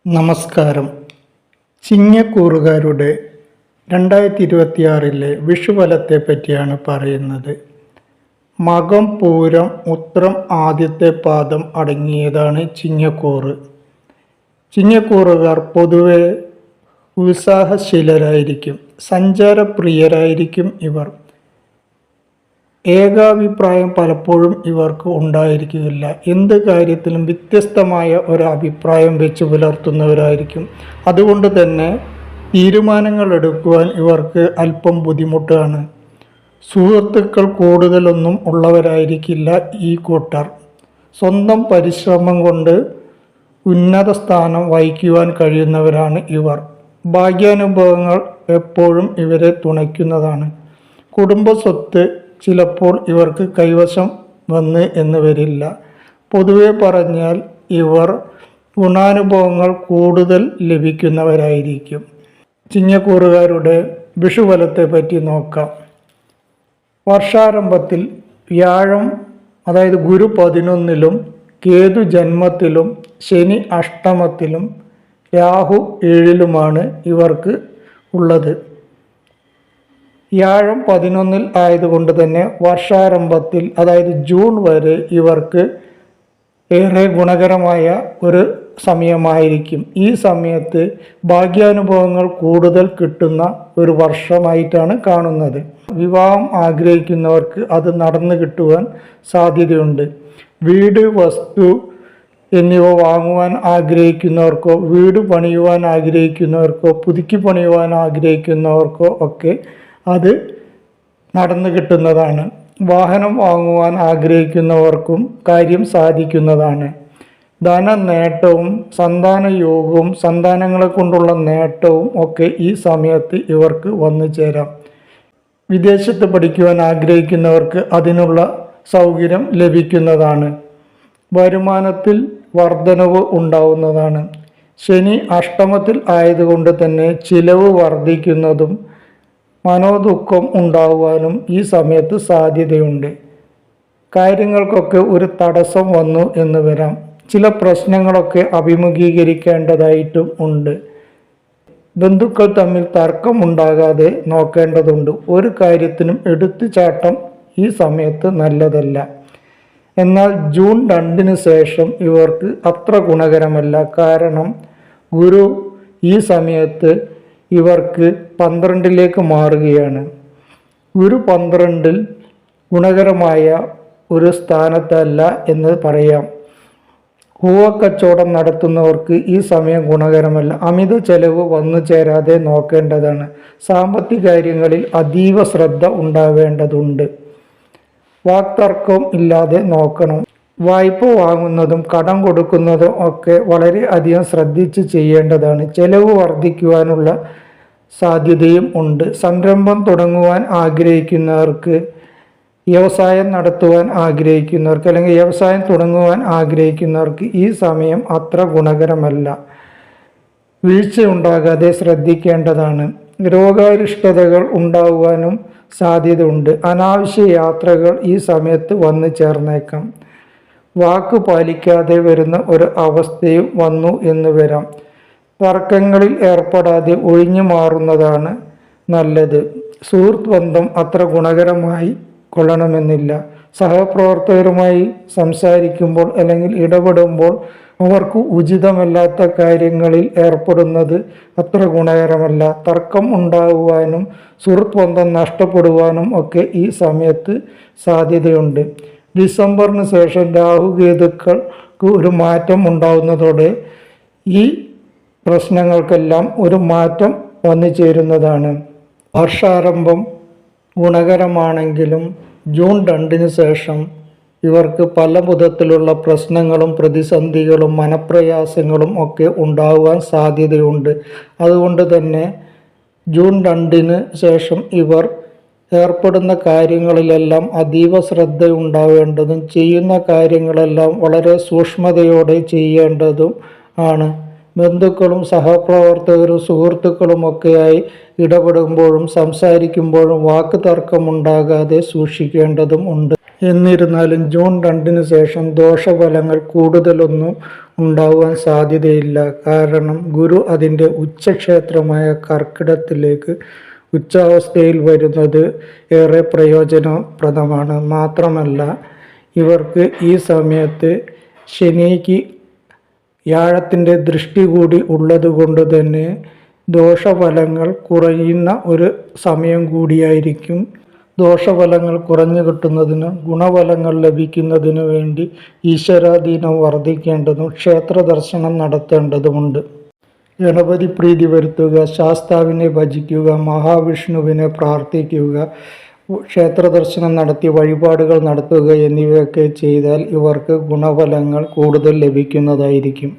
നമസ്കാരം. ചിങ്ങക്കൂറുകാരുടെ 2026 വിഷുഫലത്തെ പറ്റിയാണ് പറയുന്നത്. മകം, പൂരം, ഉത്രം ആദ്യത്തെ പാദം അടങ്ങിയതാണ് ചിങ്ങക്കൂറ്. ചിങ്ങക്കൂറുകാർ പൊതുവെ ഉത്സാഹശീലരായിരിക്കും, സഞ്ചാരപ്രിയരായിരിക്കും. ഇവർ ഏകാഭിപ്രായം പലപ്പോഴും ഇവർക്ക് ഉണ്ടായിരിക്കുകയില്ല. എന്ത് കാര്യത്തിലും വ്യത്യസ്തമായ ഒരു അഭിപ്രായം വെച്ച് പുലർത്തുന്നവരായിരിക്കും. അതുകൊണ്ട് തന്നെ തീരുമാനങ്ങൾ എടുക്കുവാൻ ഇവർക്ക് അല്പം ബുദ്ധിമുട്ടാണ്. സുഹൃത്തുക്കൾ കൂടുതലൊന്നും ഉള്ളവരായിരിക്കില്ല ഈ കൂട്ടർ. സ്വന്തം പരിശ്രമം കൊണ്ട് ഉന്നത സ്ഥാനം വഹിക്കുവാൻ കഴിയുന്നവരാണ് ഇവർ. ഭാഗ്യാനുഭവങ്ങൾ എപ്പോഴും ഇവരെ തുണയ്ക്കുന്നതാണ്. കുടുംബസ്വത്ത് ചിലപ്പോൾ ഇവർക്ക് കൈവശം വന്ന് എന്ന് വരില്ല. പൊതുവെ പറഞ്ഞാൽ ഇവർ ഗുണാനുഭവങ്ങൾ കൂടുതൽ ലഭിക്കുന്നവരായിരിക്കും. ചിങ്ങക്കൂറുകാരുടെ വിഷുഫലത്തെ പറ്റി നോക്കാം. വർഷാരംഭത്തിൽ വ്യാഴം, അതായത് ഗുരു 11-ലും കേതു ജന്മത്തിലും ശനി അഷ്ടമത്തിലും രാഹു 7-ലുമാണ് ഇവർക്ക് ഉള്ളത്. വ്യാഴം 11-ൽ ആയതുകൊണ്ട് തന്നെ വർഷാരംഭത്തിൽ, അതായത് ജൂൺ വരെ ഇവർക്ക് ഏറെ ഗുണകരമായ ഒരു സമയമായിരിക്കും. ഈ സമയത്ത് ഭാഗ്യാനുഭവങ്ങൾ കൂടുതൽ കിട്ടുന്ന ഒരു വർഷമായിട്ടാണ് കാണുന്നത്. വിവാഹം ആഗ്രഹിക്കുന്നവർക്ക് അത് നടന്നു കിട്ടുവാൻ സാധ്യതയുണ്ട്. വീട്, വസ്തു എന്നിവ വാങ്ങുവാൻ ആഗ്രഹിക്കുന്നവർക്കോ, വീട് പണിയുവാൻ ആഗ്രഹിക്കുന്നവർക്കോ, പുതുക്കി പണിയുവാൻ ആഗ്രഹിക്കുന്നവർക്കോ ഒക്കെ അത് നടന്നു കിട്ടുന്നതാണ്. വാഹനം വാങ്ങുവാൻ ആഗ്രഹിക്കുന്നവർക്കും കാര്യം സാധിക്കുന്നതാണ്. ധനനേട്ടവും സന്താന യോഗവും സന്താനങ്ങളെ കൊണ്ടുള്ള നേട്ടവും ഒക്കെ ഈ സമയത്ത് ഇവർക്ക് വന്നു ചേരാം. വിദേശത്ത് പഠിക്കുവാൻ ആഗ്രഹിക്കുന്നവർക്ക് അതിനുള്ള സൗകര്യം ലഭിക്കുന്നതാണ്. വരുമാനത്തിൽ വർധനവ് ഉണ്ടാവുന്നതാണ്. ശനി അഷ്ടമത്തിൽ ആയതുകൊണ്ട് തന്നെ ചിലവ് വർദ്ധിക്കുന്നതും മനോദുഃഖം ഉണ്ടാകുവാനും ഈ സമയത്ത് സാധ്യതയുണ്ട്. കാര്യങ്ങൾക്കൊക്കെ ഒരു തടസ്സം വന്നു എന്ന് വരാം. ചില പ്രശ്നങ്ങളൊക്കെ അഭിമുഖീകരിക്കേണ്ടതായിട്ടും ഉണ്ട്. ബന്ധുക്കൾ തമ്മിൽ തർക്കമുണ്ടാകാതെ നോക്കേണ്ടതുണ്ട്. ഒരു കാര്യത്തിനും എടുത്തുചാട്ടം ഈ സമയത്ത് നല്ലതല്ല. എന്നാൽ ജൂൺ 2-ന് ശേഷം ഇവർക്ക് അത്ര ഗുണകരമല്ല. കാരണം ഗുരു ഈ സമയത്ത് ഇവർക്ക് 12-ലേക്ക് മാറുകയാണ്. ഗുരു 12-ൽ ഗുണകരമായ ഒരു സ്ഥാനത്തല്ല എന്ന് പറയാം. പൂവക്കച്ചവടം നടത്തുന്നവർക്ക് ഈ സമയം ഗുണകരമല്ല. അമിത ചെലവ് വന്നു ചേരാതെ നോക്കേണ്ടതാണ്. സാമ്പത്തിക കാര്യങ്ങളിൽ അതീവ ശ്രദ്ധ ഉണ്ടാവേണ്ടതുണ്ട്. വാക്തർക്കം ഇല്ലാതെ നോക്കണം. വായ്പ വാങ്ങുന്നതും കടം കൊടുക്കുന്നതും ഒക്കെ വളരെ അധികം ശ്രദ്ധിച്ച് ചെയ്യേണ്ടതാണ്. ചെലവ് വർദ്ധിക്കുവാനുള്ള സാധ്യതയും ഉണ്ട്. സംരംഭം തുടങ്ങുവാൻ ആഗ്രഹിക്കുന്നവർക്ക്, വ്യവസായം നടത്തുവാൻ ആഗ്രഹിക്കുന്നവർക്ക്, അല്ലെങ്കിൽ വ്യവസായം തുടങ്ങുവാൻ ആഗ്രഹിക്കുന്നവർക്ക് ഈ സമയം അത്ര ഗുണകരമല്ല. വീഴ്ച ഉണ്ടാകാതെ ശ്രദ്ധിക്കേണ്ടതാണ്. രോഗാരിഷ്ടതകൾ ഉണ്ടാകുവാനും സാധ്യതയുണ്ട്. അനാവശ്യ യാത്രകൾ ഈ സമയത്ത് വന്നു ചേർന്നേക്കാം. വാക്ക് പാലിക്കാതെ വരുന്ന ഒരു അവസ്ഥയും വന്നു എന്ന് വരാം. തർക്കങ്ങളിൽ ഏർപ്പെടാതെ ഒഴിഞ്ഞു മാറുന്നതാണ് നല്ലത്. സുഹൃത്ത് ബന്ധം അത്ര ഗുണകരമായി കൊള്ളണമെന്നില്ല. സഹപ്രവർത്തകരുമായി സംസാരിക്കുമ്പോൾ അല്ലെങ്കിൽ ഇടപെടുമ്പോൾ അവർക്ക് ഉചിതമല്ലാത്ത കാര്യങ്ങളിൽ ഏർപ്പെടുന്നത് അത്ര ഗുണകരമല്ല. തർക്കം ഉണ്ടാകുവാനും സുഹൃത്ത് ബന്ധം നഷ്ടപ്പെടുവാനും ഒക്കെ ഈ സമയത്ത് സാധ്യതയുണ്ട്. ഡിസംബറിന് ശേഷം രാഹുകേതുക്കൾക്ക് ഒരു മാറ്റം ഉണ്ടാകുന്നതോടെ ഈ പ്രശ്നങ്ങൾക്കെല്ലാം ഒരു മാറ്റം വന്നു ചേരുന്നതാണ്. വർഷാരംഭം ഗുണകരമാണെങ്കിലും ജൂൺ 2-ന് ശേഷം ഇവർക്ക് പല വിധത്തിലുള്ള പ്രശ്നങ്ങളും പ്രതിസന്ധികളും മനപ്രയാസങ്ങളും ഒക്കെ ഉണ്ടാകുവാൻ സാധ്യതയുണ്ട്. അതുകൊണ്ട് തന്നെ ജൂൺ 2-ന് ശേഷം ഇവർ ഏർപ്പെടുന്ന കാര്യങ്ങളിലെല്ലാം അതീവ ശ്രദ്ധ ഉണ്ടാവേണ്ടതും ചെയ്യുന്ന കാര്യങ്ങളെല്ലാം വളരെ സൂക്ഷ്മതയോടെ ചെയ്യേണ്ടതും ആണ്. ബന്ധുക്കളും സഹപ്രവർത്തകരും സുഹൃത്തുക്കളുമൊക്കെയായി ഇടപെടുമ്പോഴും സംസാരിക്കുമ്പോഴും വാക്ക് തർക്കമുണ്ടാകാതെ സൂക്ഷിക്കേണ്ടതും ഉണ്ട്. എന്നിരുന്നാലും ജൂൺ 2 ശേഷം ദോഷഫലങ്ങൾ കൂടുതലൊന്നും ഉണ്ടാവാൻ സാധ്യതയില്ല. കാരണം ഗുരു അതിൻ്റെ ഉച്ചക്ഷേത്രമായ കർക്കിടകത്തിലേക്ക് ഉച്ചാവസ്ഥയിൽ വരുന്നത് ഏറെ പ്രയോജനപ്രദമാണ്. മാത്രമല്ല, ഇവർക്ക് ഈ സമയത്ത് ശനിക്ക് വ്യാഴത്തിൻ്റെ ദൃഷ്ടി കൂടി ഉള്ളതുകൊണ്ട് തന്നെ ദോഷഫലങ്ങൾ കുറയുന്ന ഒരു സമയം കൂടിയായിരിക്കും. ദോഷഫലങ്ങൾ കുറഞ്ഞു കിട്ടുന്നതിനും ഗുണഫലങ്ങൾ ലഭിക്കുന്നതിനു വേണ്ടി ഈശ്വരാധീനം വർദ്ധിക്കേണ്ടതും ക്ഷേത്ര ദർശനം നടത്തേണ്ടതുമുണ്ട്. ഗണപതി പ്രീതി വരുത്തുക, ശാസ്താവിനെ ഭജിക്കുക, മഹാവിഷ്ണുവിനെ പ്രാർത്ഥിക്കുക, ക്ഷേത്ര ദർശനം നടത്തി വഴിപാടുകൾ നടത്തുക എന്നിവയൊക്കെ ചെയ്താൽ ഇവർക്ക് ഗുണഫലങ്ങൾ കൂടുതൽ ലഭിക്കുന്നതായിരിക്കും.